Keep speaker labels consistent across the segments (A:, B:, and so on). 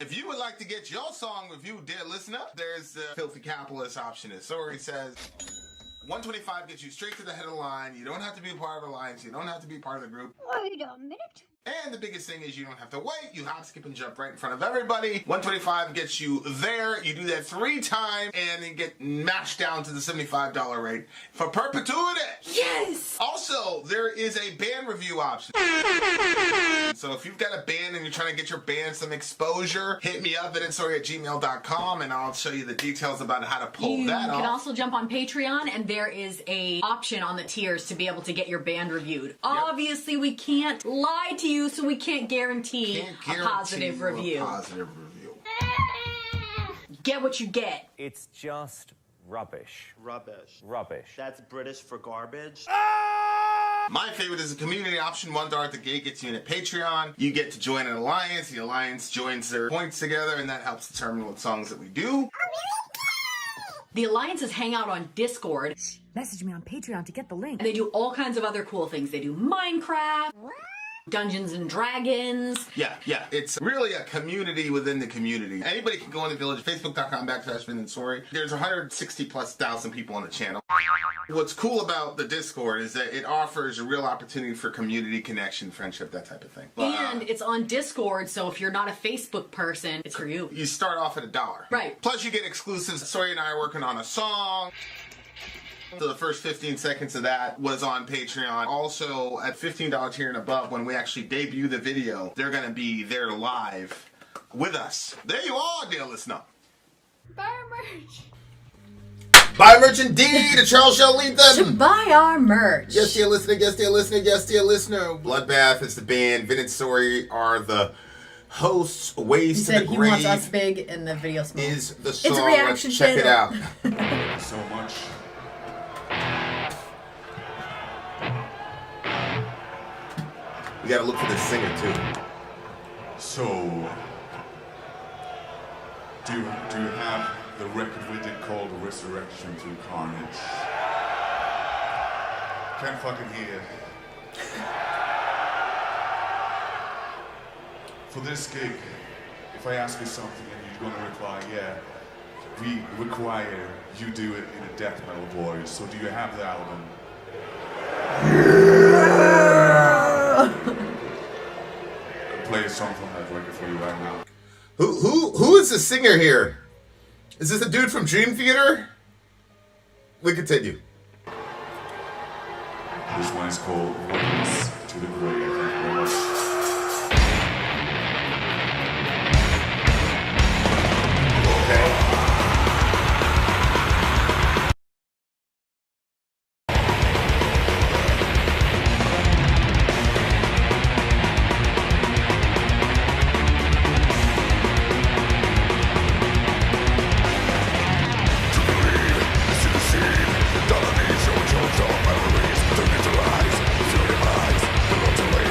A: If you would like to get your song reviewed, dear listener, there's the filthy capitalist option. As Sori says, $125 gets you straight to the head of the line. You don't have to be a part of the alliance. You don't have to be part of the group.
B: Wait a minute.
A: And the biggest thing is you don't have to wait. You hop, skip, and jump right in front of everybody. $125 gets you there. You do that 3 times, and then get matched down to the $75 rate for perpetuity.
B: Yes!
A: Also, there is a band review option. So if you've got a band and you're trying to get your band some exposure, hit me up at insori@gmail.com, and I'll show you the details about how to pull that off.
C: You can also jump on Patreon, and there is a option on the tiers to be able to get your band reviewed. Yep. Obviously, we can't lie to you, so we can't guarantee a positive review. Get what you get.
D: It's just rubbish.
E: Rubbish.
D: Rubbish.
E: That's British for garbage.
A: My favorite is a community option. $1 at the gate gets you in at Patreon. You get to join an alliance. The alliance joins their points together, and that helps determine what songs that we do.
C: The alliances hang out on Discord.
B: Message me on Patreon to get the link.
C: And they do all kinds of other cool things. They do Minecraft, Dungeons and Dragons.
A: Yeah. It's really a community within the community. Anybody can go in the village, facebook.com/VillageXchange. There's 160,000+ people on the channel. What's cool about the Discord is that it offers a real opportunity for community connection, friendship, that type of thing.
C: And it's on Discord, so if you're not a Facebook person, it's for you.
A: You start off at $1.
C: Right.
A: Plus you get exclusives. Sori and I are working on a song. So the first 15 seconds of that was on Patreon. Also, at $15 tier and above, when we actually debut the video, they're going to be there live with us. There you are, dear listener.
B: Buy our merch.
A: Buy merch indeed. A Charles shall lead them.
B: To buy our merch.
A: Yes, dear listener. Yes, dear listener. Yes, dear listener. Bloodbath is the band. Vin and Sori are the hosts. Ways to the Grave.
B: He wants us big and the video small.
A: Is the song.
B: It's a reaction.
A: Let's check it out.
F: So much.
A: We gotta look for this singer too.
F: So, do you have the record we did called Resurrection Through Carnage? Can't fucking hear. For this gig, if I ask you something and you're gonna reply, yeah, we require you do it in a death metal voice. So do you have the album? Play a song from that record for you right now.
A: Who is the singer here? Is this a dude from Dream Theater? We continue.
F: This one is called Ways to the Grave. Thank you very much. Okay.
G: Memories, turn into lies, fill your eyes, the love to lay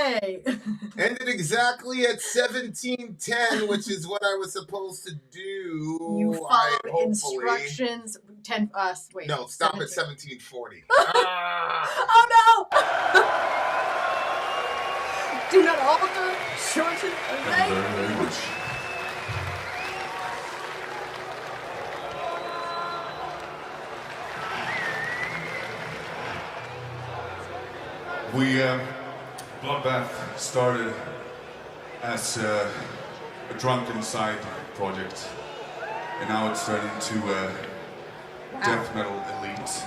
B: Okay.
A: Ended exactly at 17:10, which is what I was supposed to do.
B: You followed
A: hopefully.
B: instructions. 10. Wait.
A: No, stop
B: 17.
A: at 17:40.
B: Oh no! Do not alter, shorten, or
F: Thank you very, very much. Bloodbath started as a drunken side project, and now it's turned into a death metal elite.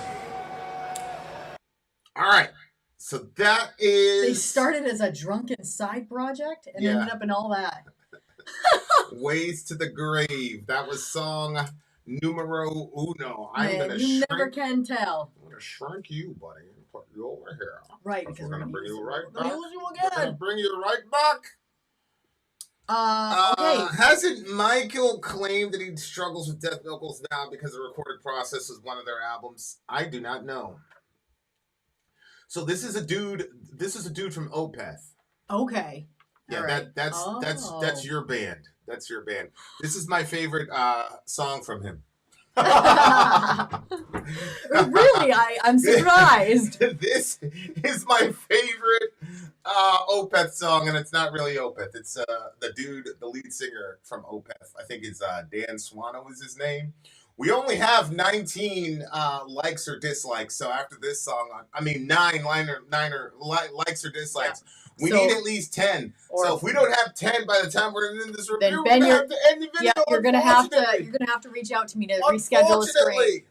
A: All right. So that is...
B: They started as a drunken side project and ended up in all that.
A: Ways to the Grave. That was song numero uno. I'm
B: Man,
A: gonna
B: you
A: shrink.
B: never can tell.
A: I'm gonna shrink you, buddy, and put you over here.
B: Right,
A: Because
B: because
A: we're gonna bring you right
B: we're
A: back.
B: gonna use you
A: We're gonna
B: again.
A: bring you right back.
B: Okay.
A: Hasn't Michael claimed that he struggles with death vocals now because the recorded process was one of their albums? I do not know. So this is a dude. This is a dude from Opeth.
B: Okay.
A: Yeah,
B: All right.
A: that's your band. That's your band. This is my favorite song from him.
B: Really, I'm surprised.
A: This is my favorite Opeth song, and it's not really Opeth. It's the dude, the lead singer from Opeth. I think it's Dan Swano is his name. We only have 19 likes or dislikes. So after this song, nine likes or dislikes. Yeah. We need at least 10. So if we don't have 10 by the time we're in this review, we're gonna have to end the video.
B: Yeah, you're gonna have to reach out to me to reschedule a stream.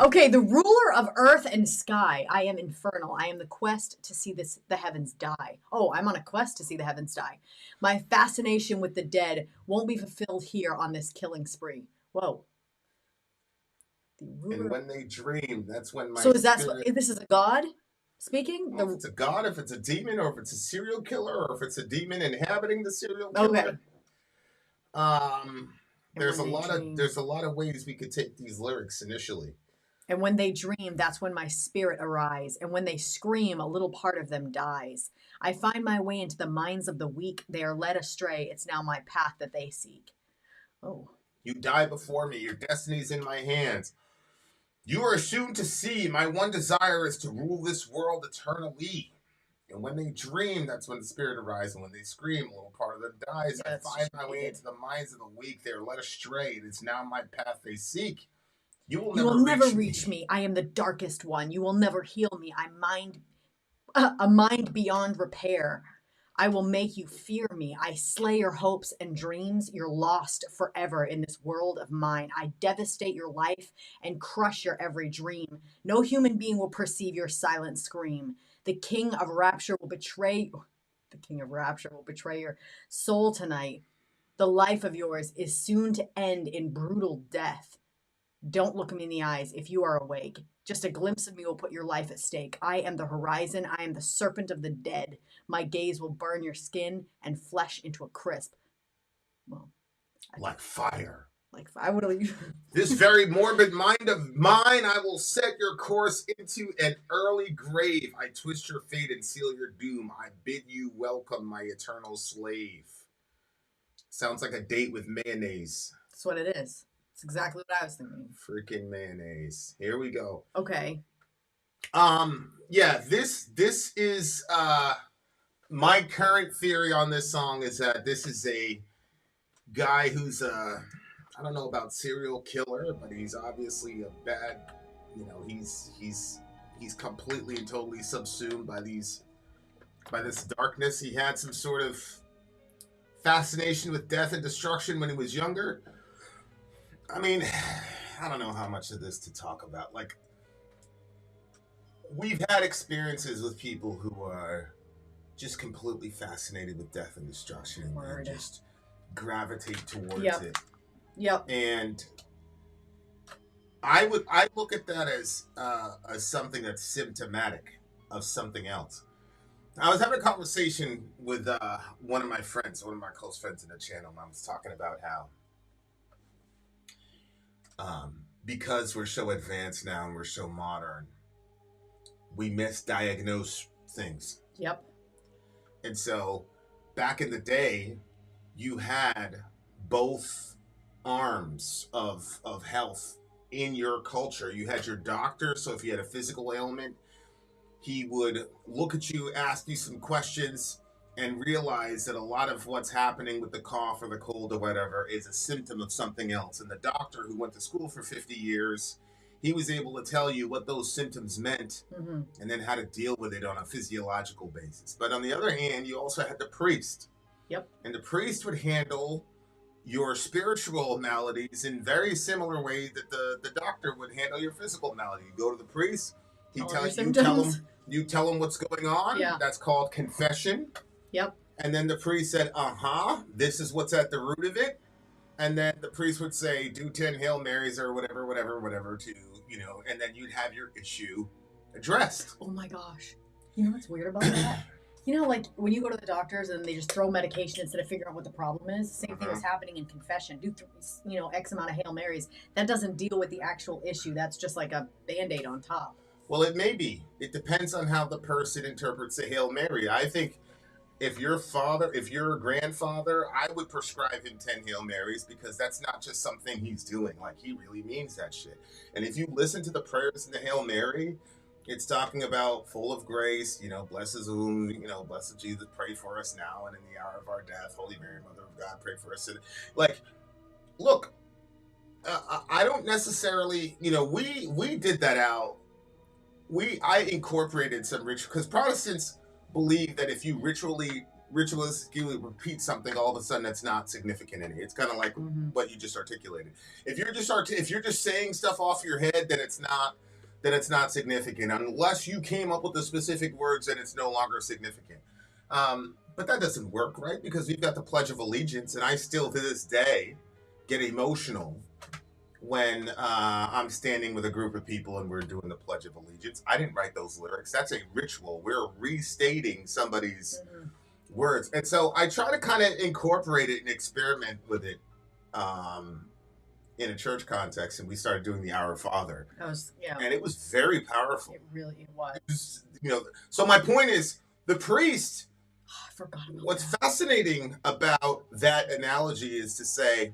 B: Okay, the ruler of earth and sky. I am infernal. I am the quest to see the heavens die. Oh, I'm on a quest to see the heavens die. My fascination with the dead won't be fulfilled here on this killing spree. Whoa.
A: And when they dream, that's when my
B: is this is a god speaking?
A: If it's a god, if it's a demon, or if it's a serial killer, or if it's a demon inhabiting the serial killer.
B: Okay.
A: There's a lot of ways we could take these lyrics initially.
B: And when they dream, that's when my spirit arise. And when they scream, a little part of them dies. I find my way into the minds of the weak. They are led astray. It's now my path that they seek. Oh.
A: You die before me. Your destiny's in my hands. You are soon to see. My one desire is to rule this world eternally. And when they dream, that's when the spirit arises. And when they scream, a little part of them dies. I find my way into the minds of the weak. They are led astray. It is now my path they seek. You will never reach me.
B: I am the darkest one. You will never heal me. A mind beyond repair. I will make you fear me. I slay your hopes and dreams. You're lost forever in this world of mine. I devastate your life and crush your every dream. No human being will perceive your silent scream. The king of rapture will betray your soul tonight. The life of yours is soon to end in brutal death. Don't look me in the eyes if you are awake. Just a glimpse of me will put your life at stake. I am the horizon. I am the serpent of the dead. My gaze will burn your skin and flesh into a crisp. Well,
A: like fire.
B: Like I would.
A: This very morbid mind of mine, I will set your course into an early grave. I twist your fate and seal your doom. I bid you welcome, my eternal slave. Sounds like a date with mayonnaise.
B: That's what it is. It's exactly what I was thinking.
A: Freaking mayonnaise. Here we go.
B: Okay.
A: Yeah, this is my current theory on this song is that this is a guy who's I don't know about serial killer, but he's obviously a bad, he's completely and totally subsumed by this darkness. He had some sort of fascination with death and destruction when he was younger. I mean, I don't know how much of this to talk about. Like, we've had experiences with people who are just completely fascinated with death and destruction and just gravitate towards it.
B: Yep.
A: And I look at that as something that's symptomatic of something else. I was having a conversation with one of my close friends in the channel, and I was talking about how because we're so advanced now and we're so modern, we misdiagnose things.
B: Yep.
A: And so back in the day, you had both arms of health in your culture. You had your doctor, so if you had a physical ailment, he would look at you, ask you some questions, and realize that a lot of what's happening with the cough or the cold or whatever is a symptom of something else. And the doctor who went to school for 50 years, he was able to tell you what those symptoms meant and then how to deal with it on a physiological basis. But on the other hand, you also had the priest.
B: Yep.
A: And the priest would handle your spiritual maladies in very similar way that the doctor would handle your physical malady. You go to the priest, you tell him what's going on.
B: Yeah.
A: That's called confession.
B: Yep.
A: And then the priest said, this is what's at the root of it. And then the priest would say, do 10 Hail Marys or whatever to, and then you'd have your issue addressed.
B: Oh my gosh. You know what's weird about that? Like when you go to the doctors and they just throw medication instead of figuring out what the problem is, same thing is happening in confession. Do, X amount of Hail Marys. That doesn't deal with the actual issue. That's just like a Band-Aid on top.
A: Well, it may be. It depends on how the person interprets a Hail Mary. I think if your grandfather, I would prescribe him 10 Hail Marys because that's not just something he's doing. Like, he really means that shit. And if you listen to the prayers in the Hail Mary, it's talking about full of grace, blessed whom, blessed Jesus, pray for us now and in the hour of our death. Holy Mary, Mother of God, pray for us. Like, look, I don't necessarily, we did that out. I incorporated some ritual, because Protestants believe that if you ritualistically repeat something, all of a sudden it's not significant in it. It's kind of like what you just articulated. If you're just saying stuff off your head, then it's not significant. Unless you came up with the specific words, then it's no longer significant. But that doesn't work, right? Because we've got the Pledge of Allegiance, and I still to this day get emotional when I'm standing with a group of people and we're doing the Pledge of Allegiance. I didn't write those lyrics. That's a ritual. We're restating somebody's words. And so I try to kind of incorporate it and experiment with it in a church context. And we started doing the Our Father. And it was very powerful.
B: It really was.
A: It was, so my point is, the priest,
B: I forgot about
A: what's
B: that.
A: fascinating about that analogy is to say,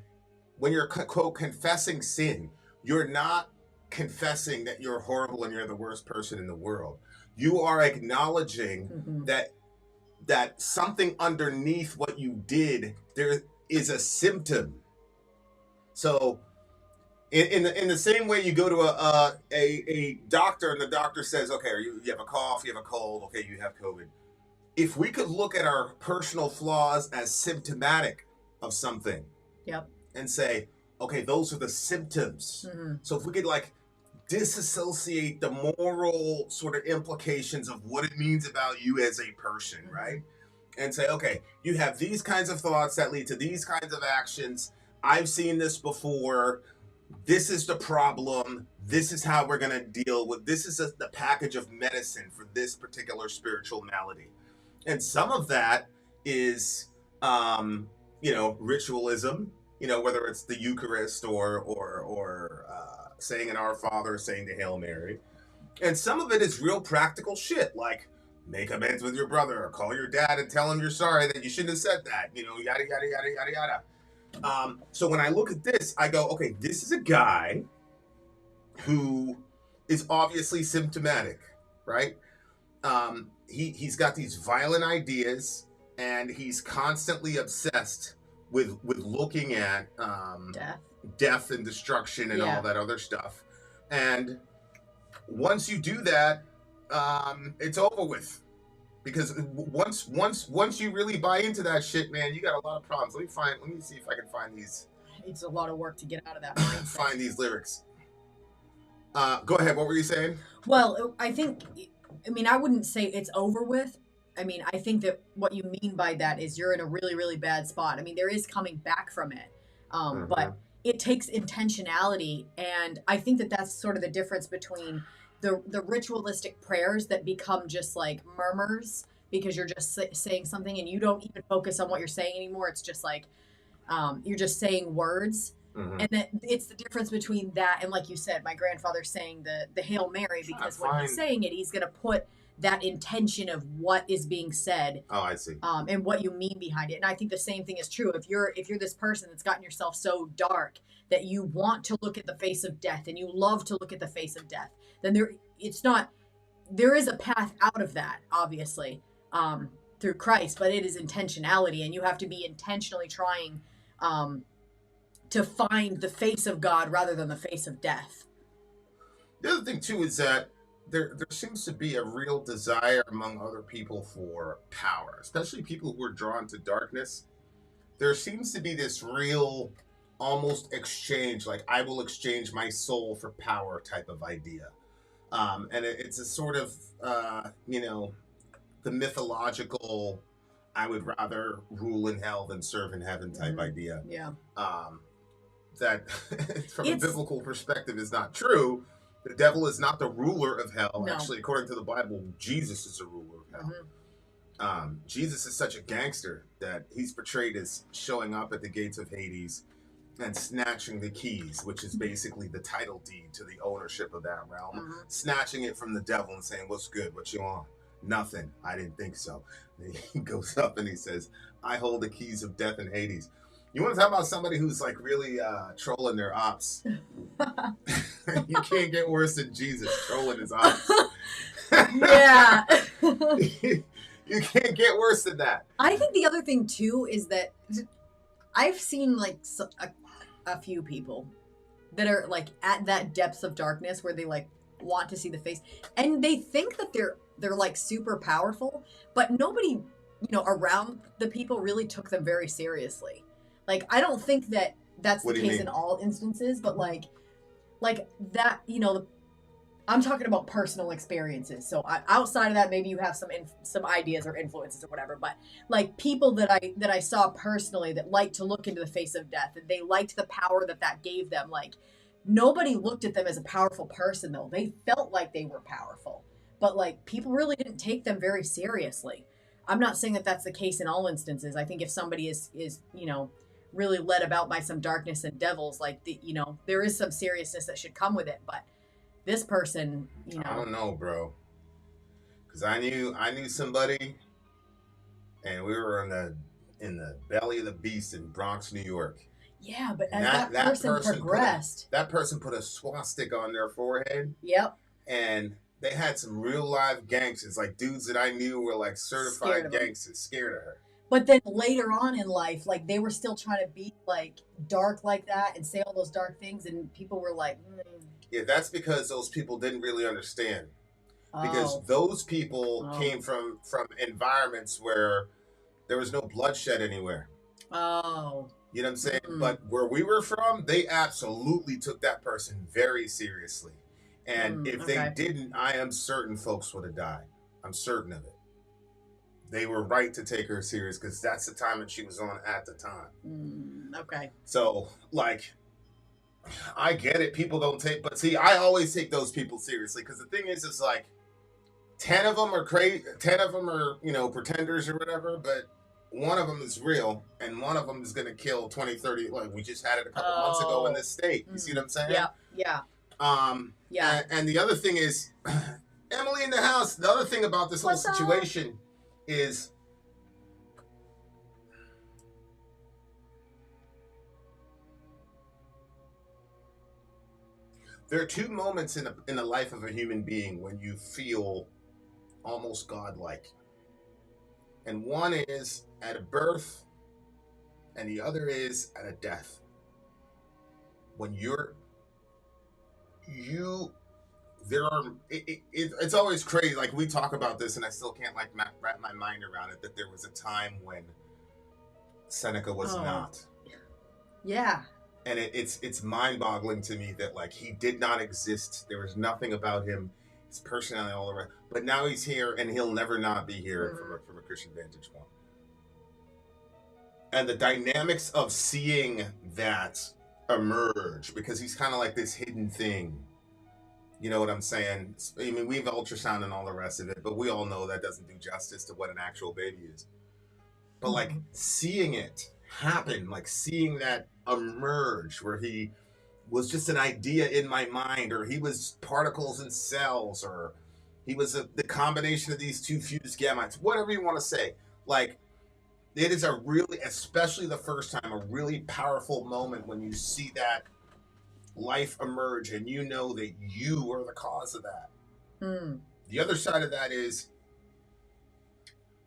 A: when you're, quote, confessing sin, you're not confessing that you're horrible and you're the worst person in the world. You are acknowledging that something underneath what you did, there is a symptom. So in the same way you go to a doctor and the doctor says, okay, you have a cough, you have a cold, okay, you have COVID. If we could look at our personal flaws as symptomatic of something.
B: Yep.
A: And say, okay, those are the symptoms. So if we could disassociate the moral sort of implications of what it means about you as a person, right? And say, okay, you have these kinds of thoughts that lead to these kinds of actions. I've seen this before. This is the problem. This is how we're going to deal with. This is the package of medicine for this particular spiritual malady. And some of that is, ritualism. Whether it's the Eucharist or saying an Our Father, saying the Hail Mary. And some of it is real practical shit, like make amends with your brother or call your dad and tell him you're sorry that you shouldn't have said that, yada, yada, yada, yada, yada. So when I look at this, I go, okay, this is a guy who is obviously symptomatic, right? He's got these violent ideas and he's constantly obsessed with looking at death and destruction and all that other stuff. And once you do that, it's over with. Because once you really buy into that shit, man, you got a lot of problems. Let me see if I can find these.
B: It's a lot of work to get out of that mindset.
A: Find these lyrics. Go ahead, what were you saying?
B: Well, I wouldn't say it's over with. I think that what you mean by that is you're in a really, really bad spot. There is coming back from it. But it takes intentionality. And I think that that's sort of the difference between the ritualistic prayers that become just like murmurs because you're just saying something and you don't even focus on what you're saying anymore. It's just like, you're just saying words. And that it's the difference between that and, like you said, my grandfather saying the Hail Mary, because when he's saying it, he's going to put that intention of what is being said.
A: Oh, I see.
B: And what you mean behind it. And I think the same thing is true. If you're this person that's gotten yourself so dark that you want to look at the face of death and you love to look at the face of death, then there is a path out of that, obviously, through Christ, but it is intentionality, and you have to be intentionally trying to find the face of God rather than the face of death.
A: The other thing too is that there seems to be a real desire among other people for power, especially people who are drawn to darkness. There seems to be this real almost exchange, like I will exchange my soul for power type of idea. And it's a sort of, the mythological, I would rather rule in hell than serve in heaven type idea.
B: Yeah.
A: That from a biblical perspective is not true. The devil is not the ruler of hell.
B: No.
A: Actually, according to the Bible, Jesus is the ruler of hell.
B: Mm-hmm.
A: Jesus is such a gangster that he's portrayed as showing up at the gates of Hades and snatching the keys, which is basically the title deed to the ownership of that realm, snatching it from the devil and saying, "What's good? What you want?" "Nothing. I didn't think so." And he goes up and he says, "I hold the keys of death and Hades." You want to talk about somebody who's like really trolling their ops? You can't get worse than Jesus trolling his ops.
B: Yeah.
A: You can't get worse than that.
B: I think the other thing too is that I've seen like a few people that are like at that depths of darkness where they like want to see the face, and they think that they're like super powerful, but nobody, around the people really took them very seriously. Like, I don't think that that's the case in all instances, but like that, I'm talking about personal experiences. So outside of that, maybe you have some ideas or influences or whatever. But like people that I saw personally that liked to look into the face of death, and they liked the power that gave them. Like, nobody looked at them as a powerful person, though. They felt like they were powerful, but like people really didn't take them very seriously. I'm not saying that that's the case in all instances. I think if somebody is really led about by some darkness and devils, like there is some seriousness that should come with it. But this person,
A: I don't know, bro, because I knew somebody, and we were in the belly of the beast in Bronx, New York.
B: Yeah, but as that person progressed,
A: that person put a swastika on their forehead.
B: Yep.
A: And they had some real live gangsters, like dudes that I knew were like certified gangsters, scared of her.
B: But then later on in life, like they were still trying to be like dark like that and say all those dark things, and people were like,
A: Yeah, that's because those people didn't really understand. Because those people came from environments where there was no bloodshed anywhere.
B: Oh.
A: You know what I'm saying? But where we were from, they absolutely took that person very seriously. And if they didn't, I am certain folks would have died. I'm certain of it. They were right to take her serious because that's the time that she was on at the time.
B: Okay.
A: So, like, I get it. People don't take, but see, I always take those people seriously because the thing is, it's like 10 of them are crazy. 10 of them are, pretenders or whatever, but one of them is real and one of them is going to kill 20, 30. Like, we just had it a couple months ago in this state. You see what I'm saying?
B: Yeah. Yeah.
A: Yeah. And the other thing is, Emily in the house, the other thing about this whole situation is there are two moments in the life of a human being when you feel almost godlike. And one is at a birth, and the other is at a death. When it's always crazy. Like, we talk about this, and I still can't like wrap my mind around it. That there was a time when Seneca was not.
B: Yeah.
A: And it's mind-boggling to me that like he did not exist. There was nothing about him, his personality, all around. But now he's here, and he'll never not be here from a Christian vantage point. And the dynamics of seeing that emerge, because he's kind of like this hidden thing. You know what I'm saying? I mean, we have ultrasound and all the rest of it, but we all know that doesn't do justice to what an actual baby is. But like seeing it happen, like seeing that emerge, where he was just an idea in my mind, or he was particles and cells, or He was the combination of these two fused gametes, whatever you want to say. Like, it is a really, especially the first time, a really powerful moment when you see that life emerge and you know that you are the cause of that. The other side of that is,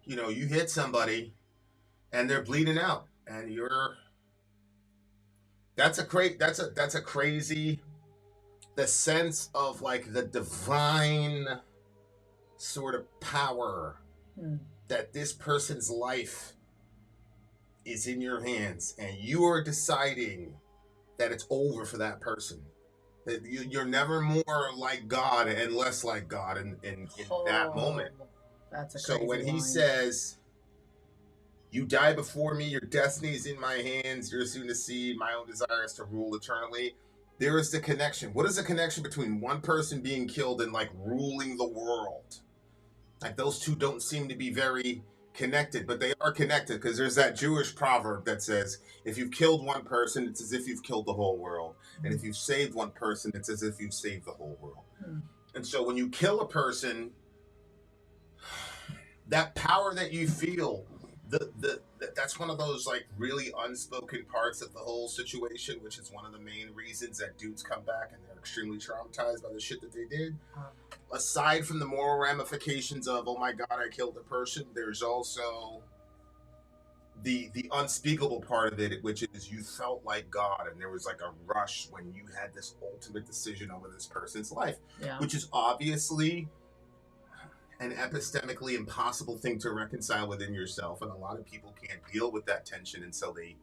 A: you know, you hit somebody and they're bleeding out, and that's a crazy, the sense of like the divine sort of power that this person's life is in your hands, and you are deciding that it's over for that person. That you're never more like God and less like God in that moment.
B: That's a
A: so
B: crazy
A: when he
B: line.
A: says, "You die before me, your destiny is in my hands, you're soon to see my own desires to rule eternally," there is the connection. What is the connection between one person being killed and like ruling the world? Like, those two don't seem to be very connected, but they are connected, because there's that Jewish proverb that says, if you've killed one person, it's as if you've killed the whole world. And if you've saved one person, it's as if you've saved the whole world. And so when you kill a person, that power that you feel, that's one of those like really unspoken parts of the whole situation, which is one of the main reasons that dudes come back and they're extremely traumatized by the shit that they did. Aside from the moral ramifications of, oh my God, I killed a person, there's also the unspeakable part of it, which is you felt like God, and there was like a rush when you had this ultimate decision over this person's life, which is obviously an epistemically impossible thing to reconcile within yourself, and a lot of people can't deal with that tension, and so they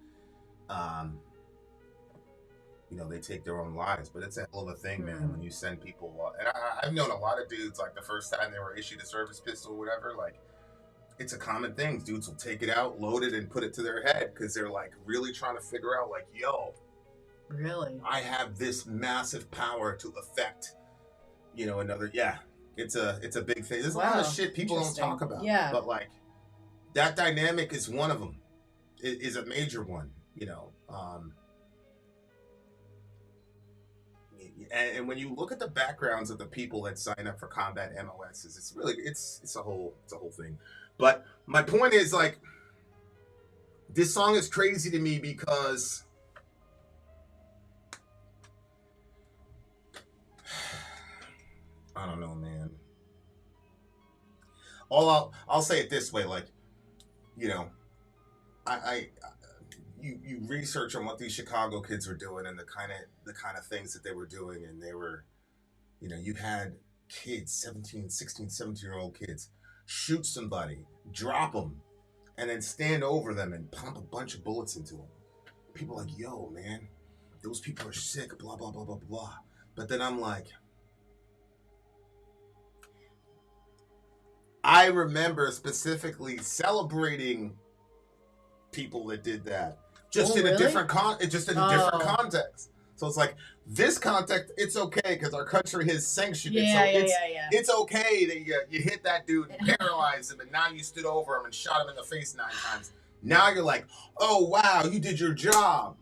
A: you know, they take their own lives. But it's a hell of a thing, man, when you send people, and I've known a lot of dudes, like the first time they were issued a service pistol or whatever, like, it's a common thing. Dudes will take it out, load it, and put it to their head, because they're like really trying to figure out, like, yo,
B: really,
A: I have this massive power to affect, you know, another. It's a big thing. There's a lot of shit people don't talk about. But like, that dynamic is one of them. It is a major one, you know. And when you look at the backgrounds of the people that sign up for combat MOSs, it's really it's a whole thing. But my point is, like, this song is crazy to me because I don't know, man. I'll say it this way, like, you know, you research on what these Chicago kids were doing and the kind of things that they were doing, and they were, you know, you had kids, 17, 16, 17-year-old kids, shoot somebody, drop them, and then stand over them and pump a bunch of bullets into them. People are like, yo, man, those people are sick, blah, blah, blah, blah, blah. But then I'm like, I remember specifically celebrating people that did that, just in a different different context. So it's like, this context, it's okay because our country has sanctioned it. So it's okay that you hit that dude and paralyzed him, and now you stood over him and shot him in the face 9 times. Now you're like, oh wow, you did your job.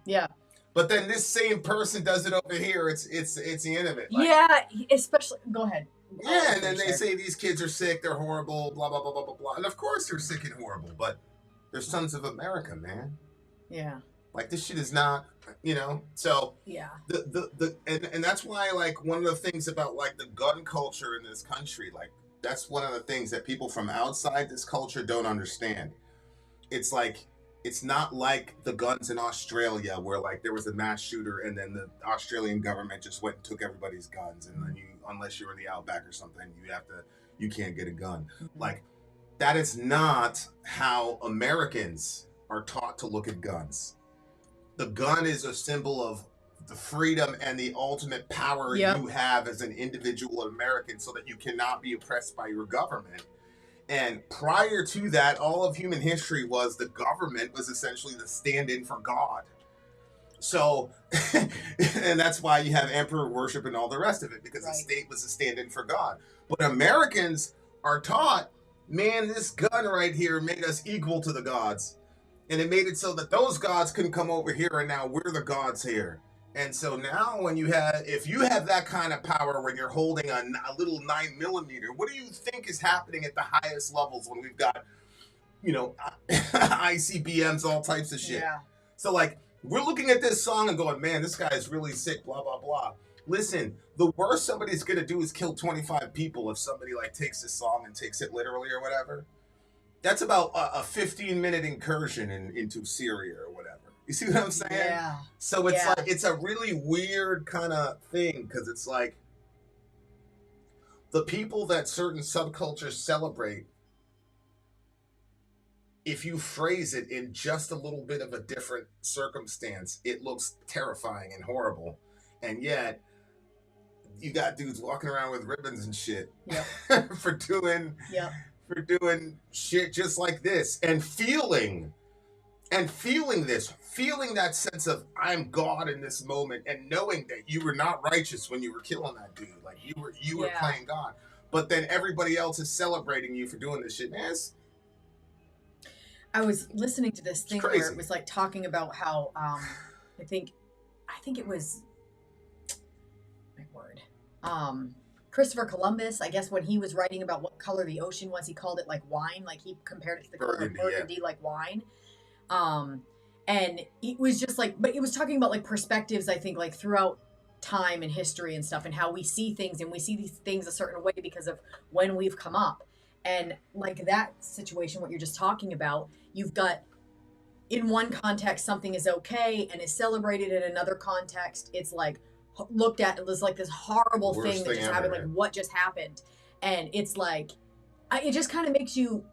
B: Yeah.
A: But then this same person does it over here. It's the end of it. Like,
B: especially. Go ahead.
A: Yeah, and then they say these kids are sick, they're horrible, blah, blah, blah, blah, blah, blah. And of course they're sick and horrible, but they're sons of America, man.
B: Yeah.
A: Like, this shit is not, you know, so.
B: Yeah.
A: And that's why, like, one of the things about, like, the gun culture in this country, like, that's one of the things that people from outside this culture don't understand. It's like, it's not like the guns in Australia where, like, there was a mass shooter and then the Australian government just went and took everybody's guns, and then unless you're in the outback or something, you can't get a gun. Like, that is not how Americans are taught to look at guns. The gun is a symbol of the freedom and the ultimate power you have as an individual American, so that you cannot be oppressed by your government. And prior to that, all of human history was the government was essentially the stand-in for God. So, and that's why you have emperor worship and all the rest of it, because the state was a stand-in for God. But Americans are taught, man, this gun right here made us equal to the gods. And it made it so that those gods couldn't come over here, and now we're the gods here. And so now if you have that kind of power when you're holding a little 9mm, what do you think is happening at the highest levels when we've got, ICBMs, all types of shit?
B: Yeah.
A: So like, we're looking at this song and going, man, this guy is really sick, blah, blah, blah. Listen, the worst somebody's going to do is kill 25 people if somebody like takes this song and takes it literally or whatever. That's about a 15-minute incursion into Syria or whatever. You see what I'm saying?
B: Yeah.
A: So it's like, it's a really weird kind of thing, because it's like the people that certain subcultures celebrate, if you phrase it in just a little bit of a different circumstance, it looks terrifying and horrible. And yet, you got dudes walking around with ribbons and shit for doing shit just like this, and feeling that sense of I'm God in this moment, and knowing that you were not righteous when you were killing that dude, like you were playing God, but then everybody else is celebrating you for doing this shit. Man,
B: I was listening to this thing where it was like talking about how I think it was Christopher Columbus, I guess, when he was writing about what color the ocean was, he called it like wine, like he compared it to the color of burgundy, like wine. And it was just like, but it was talking about like perspectives, I think, like throughout time and history and stuff, and how we see things, and we see these things a certain way because of when we've come up. And like that situation, what you're just talking about, you've got in one context, something is okay and is celebrated. In another context, it's like looked at as like this horrible thing that just happened, like what just happened. And it's like, it just kind of makes you,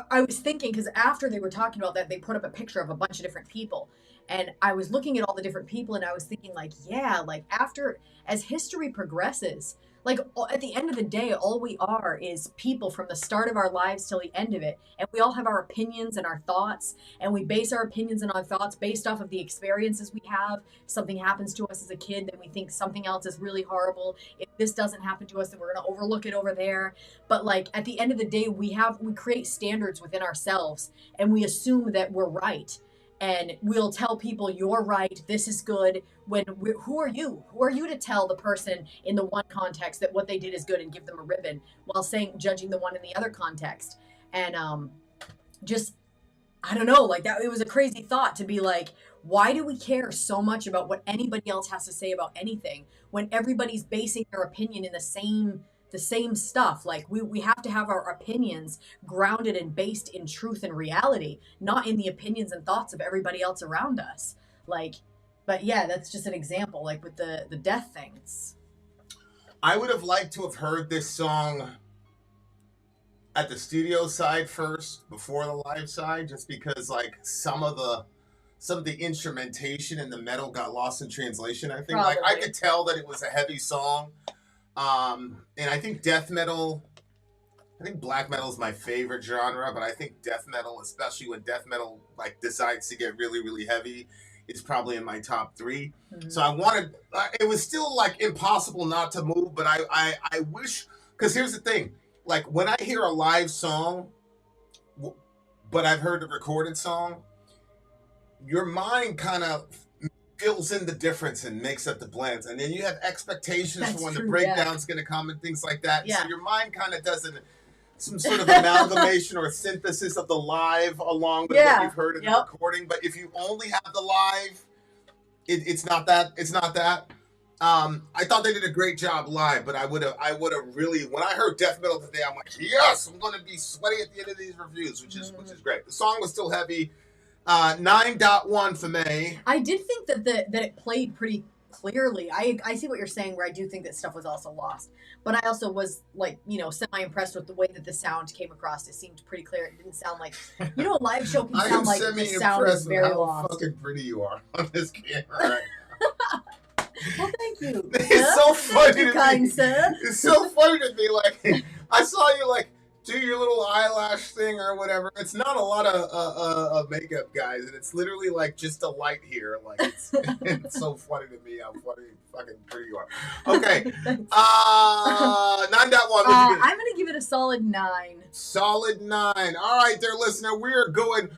B: I was thinking, because after they were talking about that, they put up a picture of a bunch of different people. And I was looking at all the different people, and I was thinking like, yeah, like as history progresses, like at the end of the day, all we are is people from the start of our lives till the end of it. And we all have our opinions and our thoughts, and we base our opinions and our thoughts based off of the experiences we have. If something happens to us as a kid, then we think something else is really horrible. If this doesn't happen to us, then we're going to overlook it over there. But like at the end of the day, we create standards within ourselves, and we assume that we're right. And we'll tell people, you're right, this is good. Who are you? Who are you to tell the person in the one context that what they did is good and give them a ribbon, while judging the one in the other context? And just, I don't know, like that, it was a crazy thought to be like, why do we care so much about what anybody else has to say about anything when everybody's basing their opinion in the same stuff? Like we have to have our opinions grounded and based in truth and reality, not in the opinions and thoughts of everybody else around us. Like, but yeah, that's just an example, like with the death things.
A: I would have liked to have heard this song at the studio side first before the live side, just because like some of the instrumentation and the metal got lost in translation. I think
B: Probably.
A: Like I could tell that it was a heavy song. And I think black metal is my favorite genre, but I think death metal, especially when death metal like decides to get really, really heavy, is probably in my top 3. Mm-hmm. So I wanted, it was still like impossible not to move, but I wish, because here's the thing, like when I hear a live song, but I've heard a recorded song, your mind kind of fills in the difference and makes up the blends, and then you have expectations for when the breakdown's going to come and things like that. So your mind kind of does some sort of amalgamation or synthesis of the live along with what you've heard in the recording. But if you only have the live, it's not that. I thought they did a great job live, but I would have really, when I heard death metal today, I'm like, yes, I'm going to be sweaty at the end of these reviews, which is great. The song was still heavy. 9.1 for me.
B: I did think that it played pretty clearly. I see what you're saying, where I do think that stuff was also lost. But I also was like, semi-impressed with the way that the sound came across. It seemed pretty clear. It didn't sound like, a live show can sound like the sound is very lost.
A: How fucking pretty you are on this camera right now.
B: Well, thank you.
A: It's so funny to
B: kind,
A: me.
B: Sir.
A: It's so funny to me. Like, I saw you like do your little eyelash thing or whatever. It's not a lot of makeup, guys, and it's literally like just a light here. Like it's so funny to me how fucking pretty you are. Okay, 9.1.
B: I'm gonna give it a solid 9.
A: Solid 9. All right, there, listener. We are going